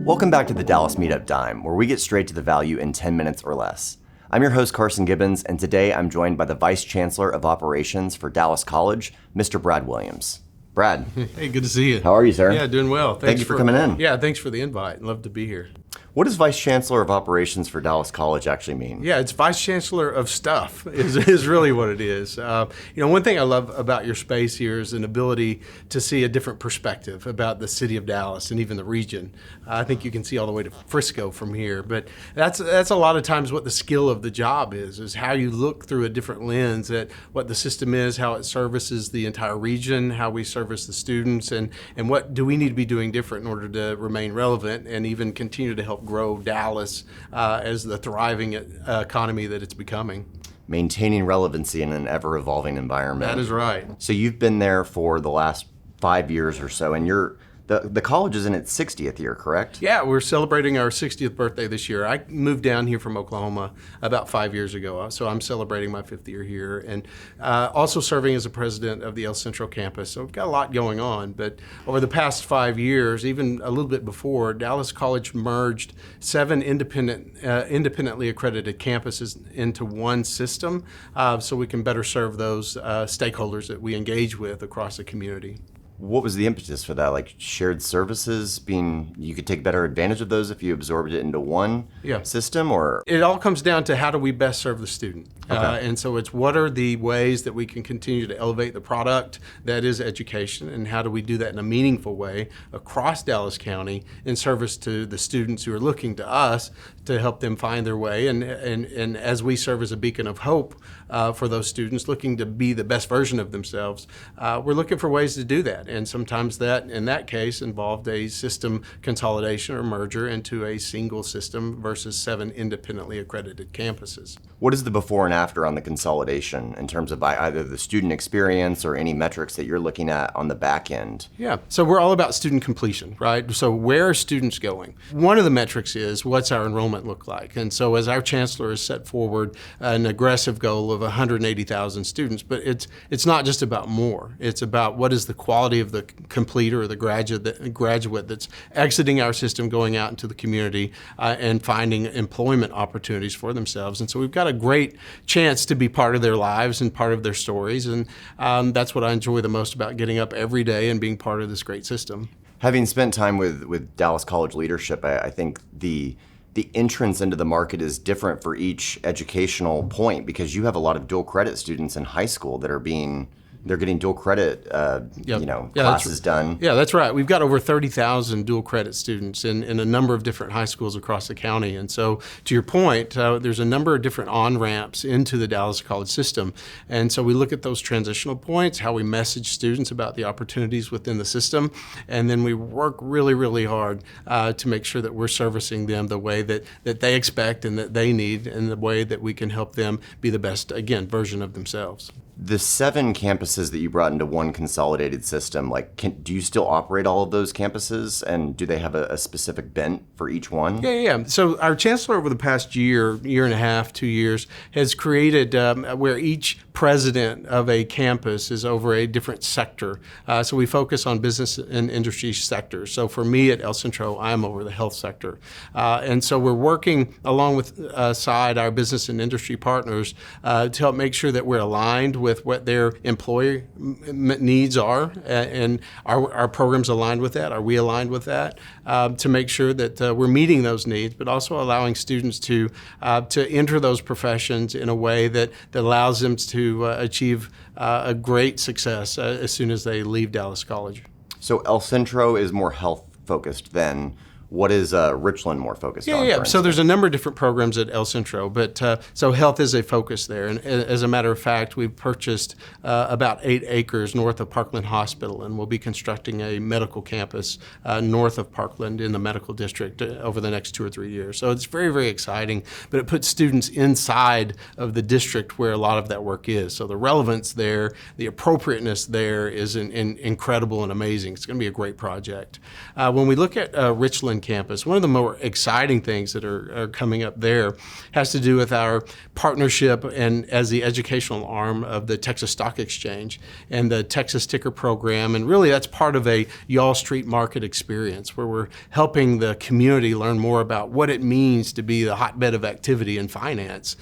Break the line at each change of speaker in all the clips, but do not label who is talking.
Welcome back to the Dallas Meetup Dime, where we get straight to the value in 10 minutes or less. I'm your host, Carson Gibbons, and today I'm joined by the Vice Chancellor of Operations for Dallas College, Mr. Brad Williams. Brad.
Hey, good to see you.
How are you, sir?
Yeah, doing well.
Thank you for coming in.
Yeah, thanks for the invite. Love to be here.
What does Vice Chancellor of Operations for Dallas College actually mean?
Yeah, it's Vice Chancellor of Stuff is really what it is. One thing I love about your space here is an ability to see a different perspective about the city of Dallas and even the region. I think you can see all the way to Frisco from here, but that's a lot of times what the skill of the job is how you look through a different lens at what the system is, how it services the entire region, how we service the students, and what do we need to be doing different in order to remain relevant and even continue to help grow Dallas as the thriving economy that it's becoming.
Maintaining relevancy in an ever-evolving environment.
That is right.
So you've been there for the last 5 years or so, and the college is in its 60th year, correct?
Yeah, we're celebrating our 60th birthday this year. I moved down here from Oklahoma about 5 years ago, so I'm celebrating my 5th year here, and also serving as the president of the El Centro campus. So we've got a lot going on, but over the past 5 years, even a little bit before, Dallas College merged 7 independently accredited campuses into one system, so we can better serve those stakeholders that we engage with across the community.
What was the impetus for that? Like shared services you could take better advantage of those if you absorbed it into one system, or?
It all comes down to how do we best serve the student.
Okay.
And so it's what are the ways that we can continue to elevate the product that is education, and how do we do that in a meaningful way across Dallas County in service to the students who are looking to us to help them find their way. And as we serve as a beacon of hope for those students looking to be the best version of themselves, we're looking for ways to do that. And sometimes that, in that case, involved a system consolidation or merger into a single system versus 7 independently accredited campuses.
What is the before and after on the consolidation in terms of either the student experience or any metrics that you're looking at on the back end?
Yeah, so we're all about student completion, right? So where are students going? One of the metrics is what's our enrollment look like? And so as our chancellor has set forward an aggressive goal of 180,000 students, but it's not just about more. It's about what is the quality of the completer or the graduate that's exiting our system, going out into the community and finding employment opportunities for themselves. And so we've got a great chance to be part of their lives and part of their stories. And that's what I enjoy the most about getting up every day and being part of this great system.
Having spent time with Dallas College leadership, I think the entrance into the market is different for each educational point, because you have a lot of dual credit students in high school that are they're getting dual credit, classes done.
Yeah, that's right. We've got over 30,000 dual credit students in a number of different high schools across the county. And so to your point, there's a number of different on-ramps into the Dallas College system. And so we look at those transitional points, how we message students about the opportunities within the system, and then we work really, really hard to make sure that we're servicing them the way that they expect and that they need, and the way that we can help them be the best, again, version of themselves.
The 7 campuses that you brought into one consolidated system, do you still operate all of those campuses, and do they have a specific bent for each one?
Yeah. So our chancellor over the past year and a half, 2 years, has created where each president of a campus is over a different sector. So we focus on business and industry sectors. So for me at El Centro, I'm over the health sector. And so we're working along with our business and industry partners to help make sure that we're aligned with what their employee needs are, and our programs aligned with that. Are we aligned with that? To make sure that we're meeting those needs, but also allowing students to enter those professions in a way that allows them to achieve a great success as soon as they leave Dallas College.
So El Centro is more health focused than. What is Richland more focused on?
Yeah. So there's a number of different programs at El Centro, but so health is a focus there. And as a matter of fact, we've purchased about 8 acres north of Parkland Hospital, and we'll be constructing a medical campus north of Parkland in the medical district over the next 2 or 3 years. So it's very, very exciting, but it puts students inside of the district where a lot of that work is. So the relevance there, the appropriateness there is incredible and amazing. It's going to be a great project. When we look at Richland campus. One of the more exciting things that are coming up there has to do with our partnership and as the educational arm of the Texas Stock Exchange and the Texas Ticker program. And really that's part of a Y'all Street Market experience where we're helping the community learn more about what it means to be the hotbed of activity in finance.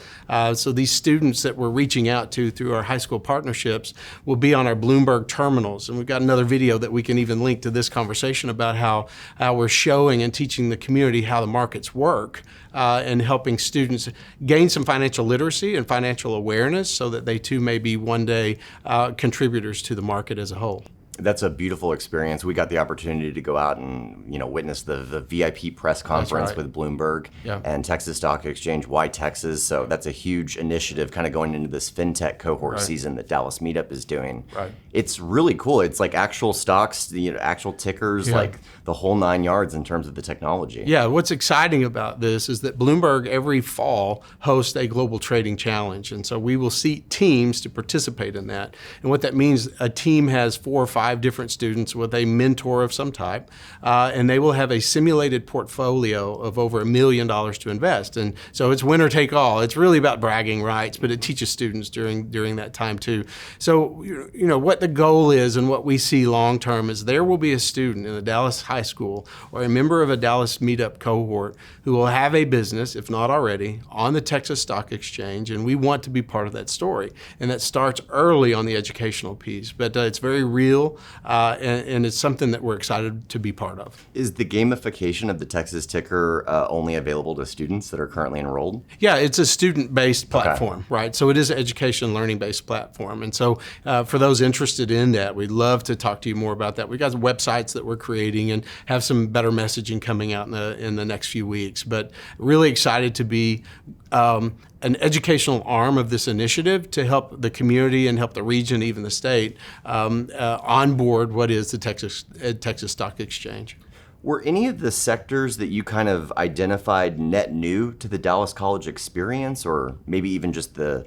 So these students that we're reaching out to through our high school partnerships will be on our Bloomberg terminals. And we've got another video that we can even link to this conversation about how we're showing and teaching the community how the markets work and helping students gain some financial literacy and financial awareness so that they too may be one day contributors to the market as a whole.
That's a beautiful experience. We got the opportunity to go out and witness the VIP press conference with Bloomberg and Texas Stock Exchange. Why Texas? So that's a huge initiative kind of going into this fintech cohort season that Dallas Meetup is doing. It's really cool. It's like actual stocks, actual tickers, like the whole 9 yards in terms of the technology.
Yeah, what's exciting about this is that Bloomberg every fall hosts a global trading challenge. And so we will seat teams to participate in that. And what that means, a team has 4 or 5 different students with a mentor of some type, and they will have a simulated portfolio of over $1 million to invest. And so it's winner take all. It's really about bragging rights, but it teaches students during that time too. So what the goal is and what we see long term is there will be a student in a Dallas high school or a member of a Dallas Meetup cohort who will have a business, if not already, on the Texas Stock Exchange, and we want to be part of that story. And that starts early on the educational piece, but it's very real. And it's something that we're excited to be part of.
Is the gamification of the Texas Ticker only available to students that are currently enrolled?
Yeah, it's a student-based platform, right? So it is an education and learning-based platform. And so for those interested in that, we'd love to talk to you more about that. We've got websites that we're creating and have some better messaging coming out in the next few weeks. But really excited to be an educational arm of this initiative to help the community and help the region, even the state, onboard what is the Texas Stock Exchange.
Were any of the sectors that you kind of identified net new to the Dallas College experience, or maybe even just the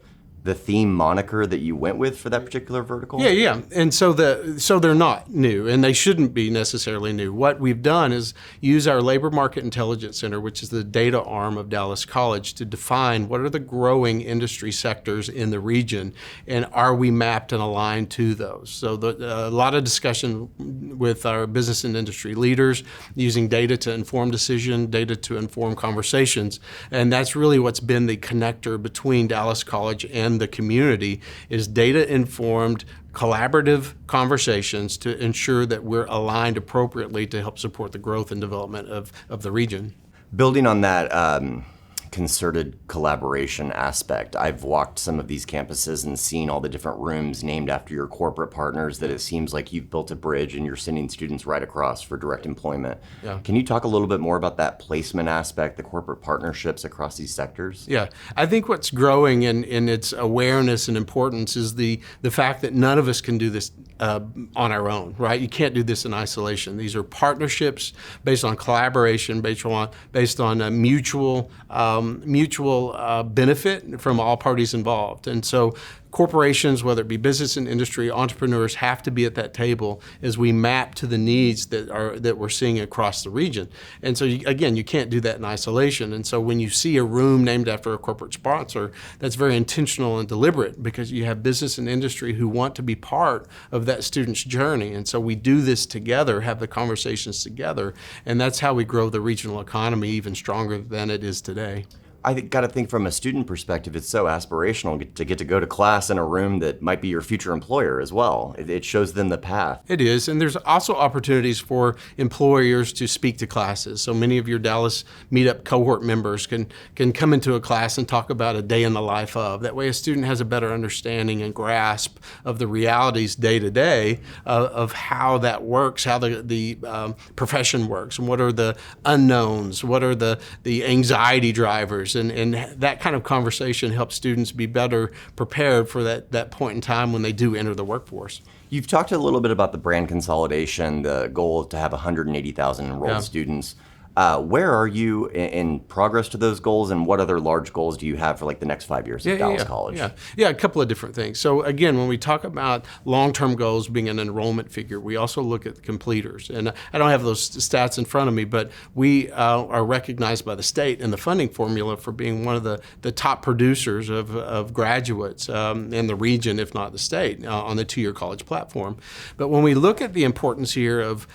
theme moniker that you went with for that particular vertical?
Yeah. And so they're not new, and they shouldn't be necessarily new. What we've done is use our Labor Market Intelligence Center, which is the data arm of Dallas College, to define what are the growing industry sectors in the region, and are we mapped and aligned to those? So a lot of discussion with our business and industry leaders using data to inform decision, data to inform conversations, and that's really what's been the connector between Dallas College and the community is data-informed, collaborative conversations to ensure that we're aligned appropriately to help support the growth and development of the region.
Building on that concerted collaboration aspect, I've walked some of these campuses and seen all the different rooms named after your corporate partners that it seems like you've built a bridge and you're sending students right across for direct employment. Can you talk a little bit more about that placement aspect, the corporate partnerships across these sectors?
Yeah, I think what's growing in its awareness and importance is the fact that none of us can do this on our own, right? You can't do this in isolation. These are partnerships based on collaboration, based on mutual benefit from all parties involved. And so corporations, whether it be business and industry, entrepreneurs have to be at that table as we map to the needs that we're seeing across the region. And so again, you can't do that in isolation. And so when you see a room named after a corporate sponsor, that's very intentional and deliberate because you have business and industry who want to be part of that student's journey. And so we do this together, have the conversations together, and that's how we grow the regional economy even stronger than it is today.
I got to think from a student perspective, it's so aspirational to get to go to class in a room that might be your future employer as well. It shows them the path.
It is, and there's also opportunities for employers to speak to classes. So many of your Dallas Meetup cohort members can come into a class and talk about a day in the life of. That way a student has a better understanding and grasp of the realities day to day of how that works, how the profession works, and what are the unknowns, what are the anxiety drivers. And that kind of conversation helps students be better prepared for that point in time when they do enter the workforce.
You've talked a little bit about the brand consolidation, the goal to have 180,000 enrolled students. Where are you in progress to those goals, and what other large goals do you have for like the next 5 years at Dallas College?
Yeah, a couple of different things. So again, when we talk about long-term goals being an enrollment figure, we also look at completers. And I don't have those stats in front of me, but we are recognized by the state in the funding formula for being one of the top producers of graduates in the region, if not the state, on the two-year college platform. But when we look at the importance here of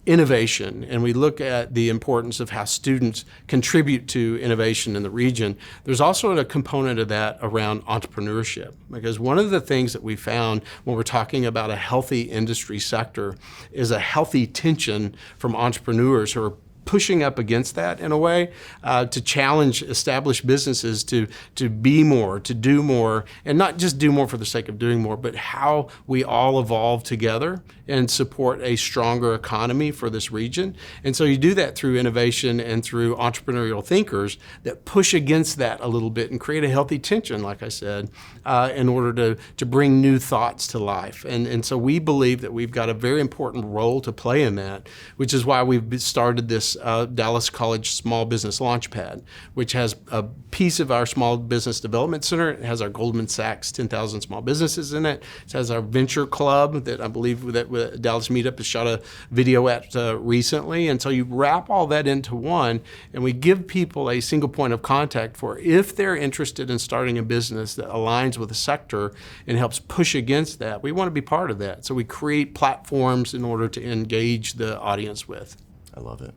innovation, and we look at the importance of how students contribute to innovation in the region, there's also a component of that around entrepreneurship. Because one of the things that we found when we're talking about a healthy industry sector is a healthy tension from entrepreneurs who are pushing up against that in a way to challenge established businesses to be more, to do more, and not just do more for the sake of doing more, but how we all evolve together and support a stronger economy for this region. And so you do that through innovation and through entrepreneurial thinkers that push against that a little bit and create a healthy tension, like I said, in order to bring new thoughts to life. And so we believe that we've got a very important role to play in that, which is why we've started this Dallas College Small Business Launchpad, which has a piece of our Small Business Development Center. It has our Goldman Sachs 10,000 small businesses in it. It has our Venture Club that I believe that Dallas Meetup has shot a video at recently. And so you wrap all that into one, and we give people a single point of contact for if they're interested in starting a business that aligns with the sector and helps push against that. We want to be part of that. So we create platforms in order to engage the audience with.
I love it.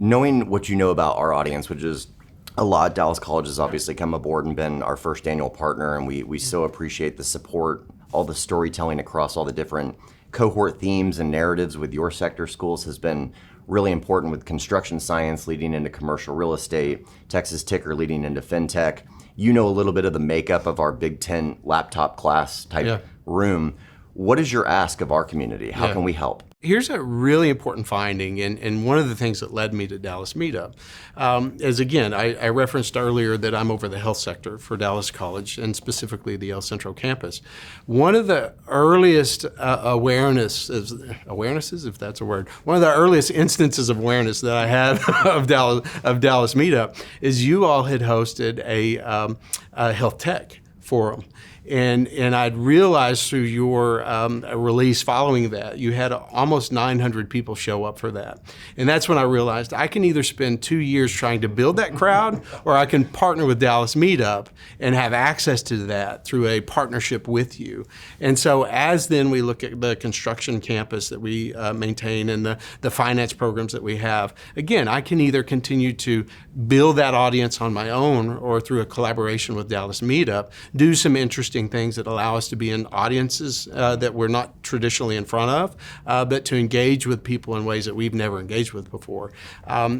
Knowing what you know about our audience, which is a lot, Dallas College has obviously come aboard and been our first annual partner, and we so appreciate the support, all the storytelling across all the different cohort themes and narratives with your sector schools has been really important, with construction science leading into commercial real estate, Texas Ticker leading into fintech. You know a little bit of the makeup of our Big Ten laptop class type room. What is your ask of our community? How can we help?
Here's a really important finding, and one of the things that led me to Dallas Meetup is, again, I referenced earlier that I'm over the health sector for Dallas College, and specifically the El Centro campus. One of the earliest awarenesses, if that's a word, one of the earliest instances of awareness that I had of Dallas Meetup is you all had hosted a health tech forum. And I'd realized through your release following that, you had almost 900 people show up for that. And that's when I realized I can either spend 2 years trying to build that crowd, or I can partner with Dallas Meetup and have access to that through a partnership with you. And so as then we look at the construction campus that we maintain and the finance programs that we have, again, I can either continue to build that audience on my own, or through a collaboration with Dallas Meetup, do some interesting things that allow us to be in audiences that we're not traditionally in front of, but to engage with people in ways that we've never engaged with before.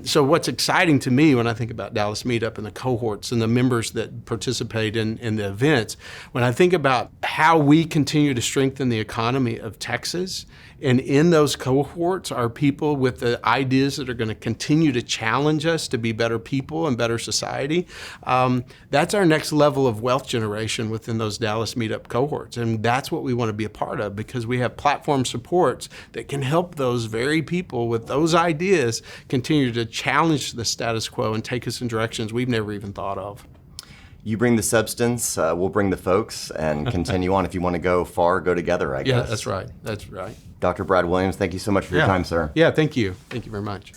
So what's exciting to me when I think about Dallas Meetup and the cohorts and the members that participate in the events, when I think about how we continue to strengthen the economy of Texas, and in those cohorts are people with the ideas that are going to continue to challenge us to be better people and better society. That's our next level of wealth generation within those Dallas Meetup cohorts. And that's what we want to be a part of, because we have platform supports that can help those very people with those ideas continue to challenge the status quo and take us in directions we've never even thought of.
You bring the substance, we'll bring the folks, and continue on. If you want to go far, go together, I guess.
Yeah, that's right. That's right.
Dr. Brad Williams, thank you so much for your time, sir.
Yeah, thank you. Thank you very much.